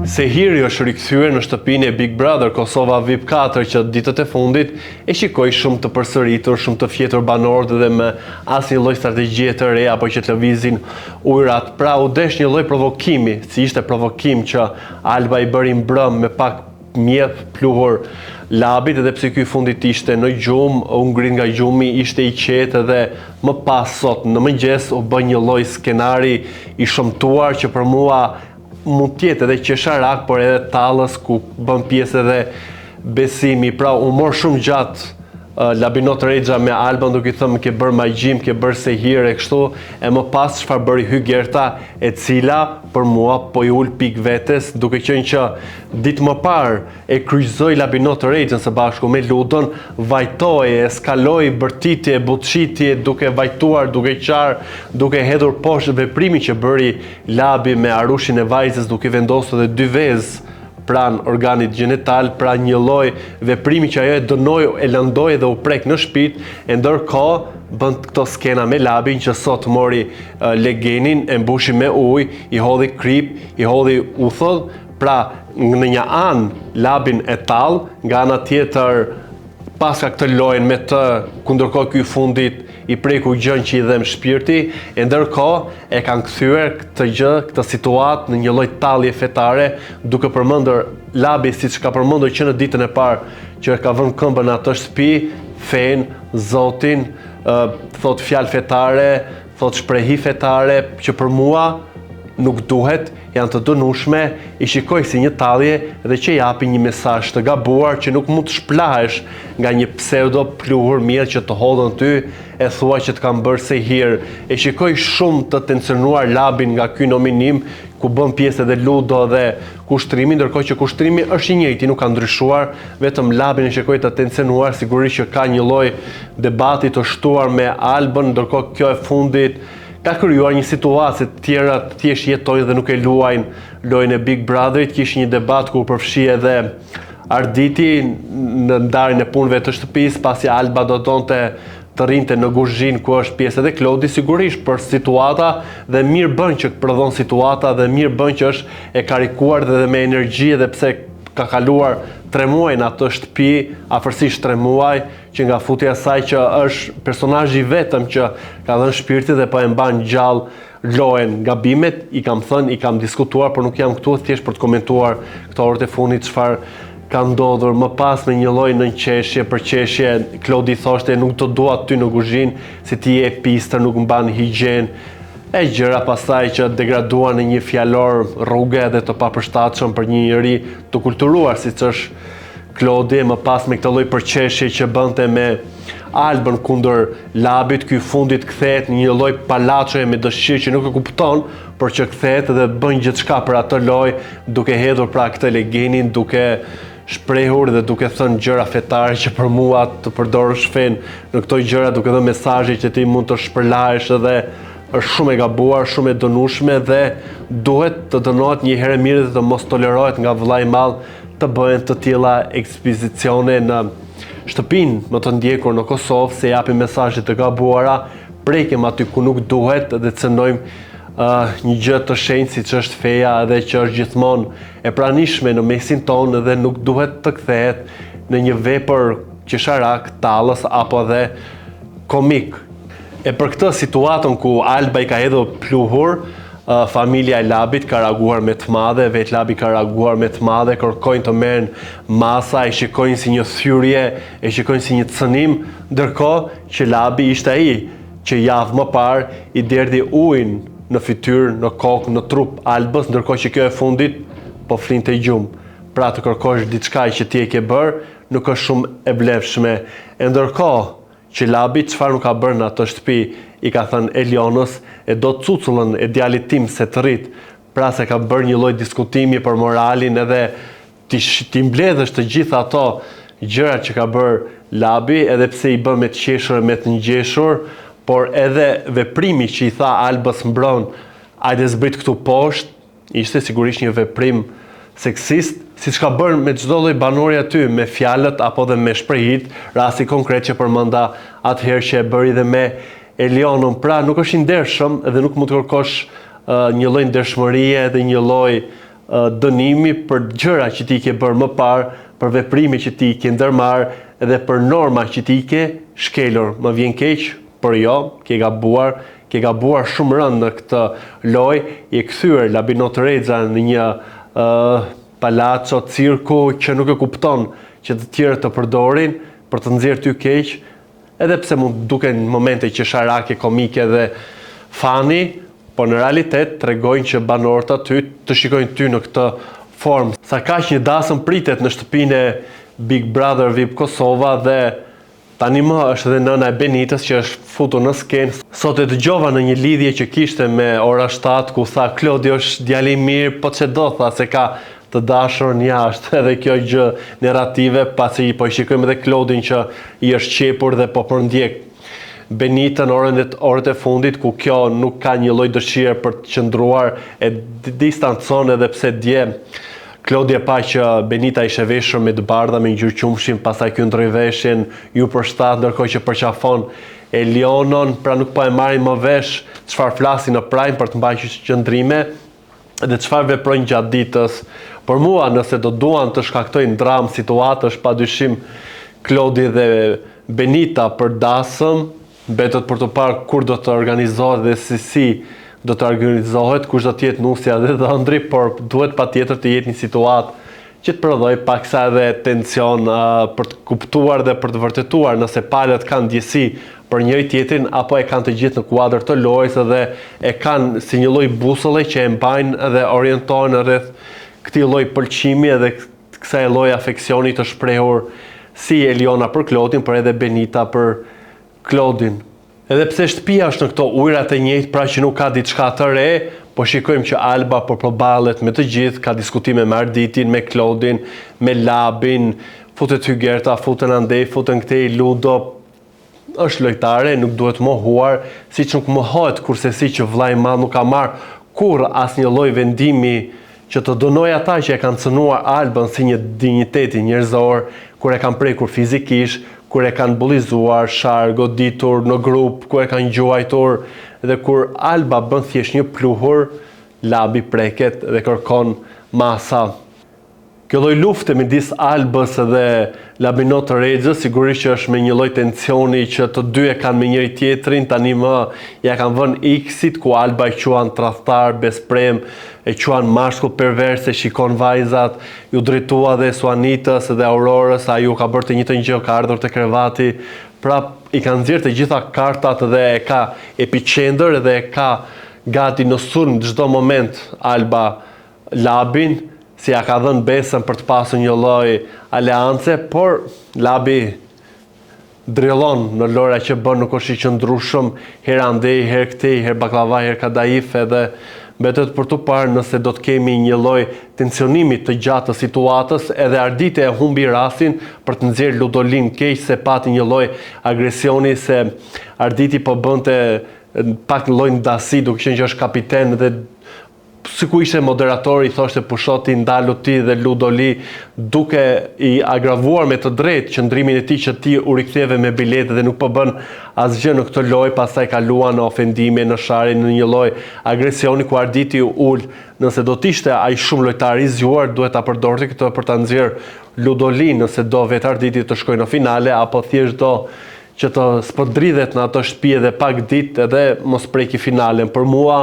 Sehiri është rikthyer në shtëpinë e Big Brother Kosova VIP 4 që ditët e fundit e shikoi shumë të përsëritur, shumë të fjetur banorët dhe me asnjë lloj strategjie të re apo që të lëvizin ujërat. Pra u desh një lloj provokimi, si ishte provokim që Alba i bëri mbrëm me pak mjedh pluhur labit, edhe pse ky fundit ishte në gjumë, u ngrit nga gjumi, ishte i qetë dhe më pas sot në mëngjes u bë një lloj skenari i shëmtuar që për mua mund tjetë edhe qesharak, por edhe tallës ku bën pjesë edhe besimi. Pra u mor shumë gjatë Labinot Rexha me Alban duke thënë ke bërë magjim, ke bërë sehir e kështu, e më pas çfarë bëri Hygerta, e cila për mua po i ul pik vetes, duke qenë që ditë më parë e kryqëzoi Labinot Rexhën së bashku me Ludën, vajtoi, eskaloi bërtitje, butshitje, duke vajtuar, duke qarë, duke hedhur poshtë veprimin që bëri Labi me Arushin e vajzës, duke vendosur edhe 2 vezë pranë organit gjenetal, pra një lloj veprimi që ajo e dënoi, e lëndoi dhe u prek në shpirt, e ndërkohë bën këto skena me Labin që sot mori legenin, e mbushi me ujë, i hodhi krip, i hodhi uthull, pra në një anë Labin e tall, nga ana tjetër paska këtë lojën me të, ku ndërkohë ky fundit i preku gjën që i dhem shpirti, e ndërkohë e kanë kthyer këtë gjë, këtë situatë në një lloj tallje fetare, duke përmendur Labi siç ka përmendur që në ditën e parë që ka vënë këmbën atë shtëpi, fen, Zotin, thot fjalë fetare, thot shprehi fetare që për mua nuk duhet, janë të dënueshme, i shikoj si një tallje dhe që japi një mesazh të gabuar që nuk mund të shplahesh nga një pseudo pluhur mirë që të hodhën ty, e thua që të kanë bërë sehir. E shikoj shumë të tensionuar Labin nga ky nominim, ku bën pjesë edhe Ludo dhe Kushtrimi, ndërkohë që Kushtrimi është i njëjti, nuk ka ndryshuar, vetëm Labin e shikoj të tensionuar, sigurisht që ka një lloj debati të shtuar me Albën, ndërkohë kjo e fundit ka krijuar një situatë se të tjerat thjesht jetojnë dhe nuk e luajnë lojën e Big Brotherit. Kishte një debat ku përfshi edhe Arditi në ndarjen e punëve të shtëpisë, pasi Alba do donte të rinte në kuzhinë ku është pjesë edhe Klodi, sigurisht për situata, dhe mirë bën që prodhon situata dhe mirë bën që është e karikuar dhe me energji, edhe pse ka kaluar 3 muaj në atë shtëpi, afërsisht 3 muaj, që nga futja saj që është personazhi vetëm që ka dhënë shpirti dhe po e mban gjallë lojën. Gabimet i kam thënë, i kam diskutuar, por nuk jam këtu thjesht për të komentuar këto orët e fundit çfarë ka ndodhur. Më pas me një lloj nënqeshje, përqeshje, Klodi thoshte nuk të dua ty në kuzhinë, se ti je pistër, nuk mban higjenë. E gjëra pastaj që degraduan në një fjalor rruge dhe të papërshtatshëm për një njeri të kulturuar siç është Klodi, më pas me këtë lloj përqeshje që bënte me Albën kundër Labit, ky fundit kthehet në një lloj palaçoje me dëshirë që nuk e kupton, por që kthehet dhe bën gjithçka për atë lojë, duke hedhur pra këtë legenin, duke shprehur dhe duke thënë gjëra fetare që për mua të përdorësh fen në këto gjëra, duke dhënë mesazhe që ti mund të shpërlahesh edhe është shumë e gabuar, shumë e dënueshme dhe duhet të dënohet një herë mirë dhe të mos tolerohet nga vëllai i madh të bëhen të tilla ekspozicione në shtëpinë më të ndjekur në Kosovë, se japin mesazhe të gabuara, prekim aty ku nuk duhet dhe cënojmë një gjë të shenjtë siç është feja dhe që është gjithmonë e pranishme në mesin tonë dhe nuk duhet të kthehet në një vepër qesharak, tallës apo dhe komik. E për këtë situatën ku Alba i ka hedhur pluhur, familja e Labit ka reaguar me të madhe, vetë Labi ka reaguar me të madhe, kërkojnë të merren masa, e shikojnë si një thyrje, e shikojnë si një cënim, ndërkohë që Labi ishte ai që javë më parë i derdhi ujin në fytyrë, në kokë, në trup Albës, ndërkohë që kjo e fundit po flinte gjumë. Pra të kërkosh diçka që ti e ke bërë, nuk është shumë e vlefshme. E ndërkohë që Labi çfarë nuk ka bërë në atë shtëpi, i ka thënë Elionës, e do cucullën e djalit tim se të rrit, pra se ka bërë një lloj diskutimi për moralin edhe ti mbledhësh të gjitha ato gjërat që ka bërë Labi, edhe pse i bën me të qeshur e me të ngjeshur, por edhe veprimi që i tha Albës mbron, hajde zbrit këtu poshtë, ishte sigurisht një veprim seksist, siç ka bërë me çdo lloj banori aty, me fjalët apo dhe me shprehit, rasti konkret që përmenda atëherë që e bëri dhe me Elionën. Pra nuk është i ndershëm dhe nuk mund të kërkosh një lloj ndershmërie dhe një lloj dënimi për gjëra që ti ke bërë më parë, për veprime që ti ke ndërmarrë edhe për norma që ti ke shkelur. Më vjen keq, por jo, ke gabuar shumë rënd në këtë lojë, je kthyer Labinot Rexha në një palaco, cirku që nuk e kupton që të tjerë të përdorin për të nxjerrë ty keq, edhe pse mund duken momente që sharake, komike dhe fani, por në realitet tregojnë që banorët aty të shikojnë ty në këtë formë. Sa kaq një dasëm pritet në shtëpinë e Big Brother VIP Kosova dhe tani më është edhe nëna e Benitës që është futur në skenë. Sot e dëgjova në një lidhje që kishte me ora 7 ku tha Klodi është djali i mirë, po çe do tha se ka të dashur në jashtë. Edhe kjo gjë narrative, pasi po i shikojmë edhe Klodin që i është qepur dhe po përndjek Benitën orët e fundit, ku kjo nuk ka një lloj dëshire për të qëndruar, e distancon edhe pse dje Klodi e pa që Benita ishte veshur me të bardha me ngjyrë qumshim, pastaj ky ndroi veshjen, ju përshtat, ndërkohë që përqafon Elionon, pra nuk po e marrin më vesh çfarë flasin në Prime për të mbajtur qëndrime dhe çfarë veprojnë gjatë ditës. Por mua, nëse do duan të shkaktojnë dramë situatash, padyshim Klodi dhe Benita për dasëm, betët për të parë kur do të organizohet dhe si do të organizohet, kush do të jetë nusja dhe ëndri, por duhet patjetër të jetë një situatë që të prodhoj paksa edhe tension për të kuptuar dhe për të vërtetuar nëse palët kanë ndjesi për njëri tjetrin apo e kanë të gjithë në kuadër të lojës dhe e kanë si një lloj busolle që e mbajnë dhe orientohen rreth këtij lloji pëlqimi edhe kësaj lloji afeksioni të shprehur si Eliona për Klodin, por edhe Benita për Klodin. Edhe pse shtëpia është në këto ujërat e njëjtë, pra që nuk ka diçka të re, po shikojmë që Alba po përballet me të gjithë, ka diskutime me Arditin, me Klodin, me Labin, futet Hygerta, futen andej, futen këtej Ludo. Është lojtare, nuk duhet mohuar, siç nuk mohohet kurse si që vllai i madh nuk ka marrë kurrë asnjë lloj vendimi që të dënoj ata që e kanë cënuar Albën si një dinjiteti njerëzor, kur e kanë prekur fizikisht, kur e kanë bullizuar, goditur në grup, kur e kanë gjuajtur, dhe kur Alba bën thjesht një pluhur, Labi preket dhe kërkon masa. Kjo lloj lufte midis Albës dhe Labinot Rexhës sigurisht që është me një lloj tensioni që të dy e kanë me njëri tjetrin, tani më ja kanë vënë X-it, ku Alba e quan tradhtar, besprem, e quan mashkull pervers, e shikon vajzat, ju drejtua dhe Suanitës dhe Aurorës, ai ju ka bërë të njëjtën gjë, ka ardhur te krevati, pra i kanë nxjerrë të gjitha kartat dhe e ka epicentër dhe e ka gati në sulm çdo moment Alba Labin, si ja ka dhënë besën për të pasur një lloj aleance, por Labi drillon në lojra që bën, nuk është i qëndrueshëm, herë andej, herë këtej, herë baklava, herë kadaif, edhe mbetet për të parë nëse do të kemi një lloj tensionimi të gjatë të situatës, edhe Ardite e humbi rastin për të nxjerrë Ludolin keq, se pati një lloj agresioni, se Arditi po bënte pak një lloj ndasi, duke qenë që është kapiten dhe siku ishte moderatori, i thoshte pushoti, ndalu ti dhe Ludoli, duke i agravuar me të drejtë qëndrimin e tij që ti u riktheve me biletë dhe nuk po bën asgjë në këtë lojë, pastaj kaluan në ofendime, në sharje, në një lloj agresioni ku Arditi u ul. Nëse do të ishte ai shumë lojtar i zgjuar, duhet ta përdorte këtë për ta nxjerrë Ludolin, nëse do vetë Arditi të shkojë në finale, apo thjesht do që të spodridhet në ato shtëpi edhe pak ditë edhe mos preki finalen. Për mua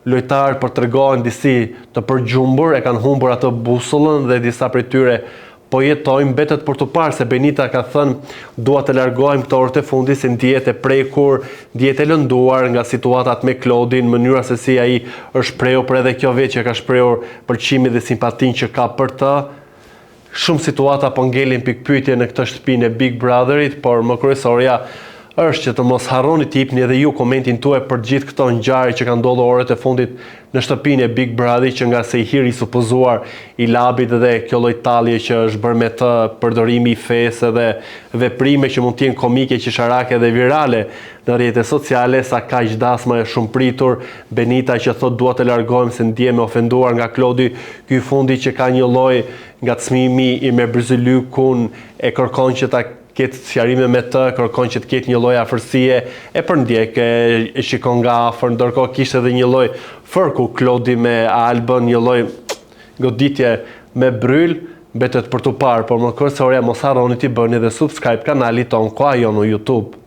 lojtarë për tregohen disi të përgjumbur, e kanë humbur atë busollën dhe disa prej tyre po jetojnë, mbetet për të parë se Benita ka thënë dua të largohem këto orët e fundit se ndihet e prekur, ndihet e lënduar nga situatat me Klodin, mënyra se si ai është shprehur, por edhe kjo vetë që ka shprehur pëlqimin dhe simpatinë që ka për të. Shumë situata po ngelin pikpyetje në këtë shtëpinë e Big Brotherit, por më kryesorja është që të mos harroni të jepni edhe ju komentin tuaj për gjithë këto ngjarje që kanë ndodhur orët e fundit në shtëpinë e Big Brotherit, që nga se i hiri i supozuar i Labit dhe kjo lloj tallje që është bërë me të përdorimi i fesë dhe veprime që mund të jenë komike, qesharake dhe virale në rrjetet sociale, sa kaq dasma e shumë pritur, Benita që thot dua të largohem se ndihem e ofenduar nga Klodi, ky fundi që ka një lloj ngacmimi i Merbryzylykun, e kërkon që ta ketë sqarime me të, kërkon që të ketë një lloj afërsie, e përndjek, e shikon nga afër, ndërkohë kishte edhe një lloj fërku Klodi me Albën, një lloj goditje me bryl, betet për të parë, por më kërësore mos harroni t'i bëni dhe subscribe kanalit ton Koha Jon në YouTube.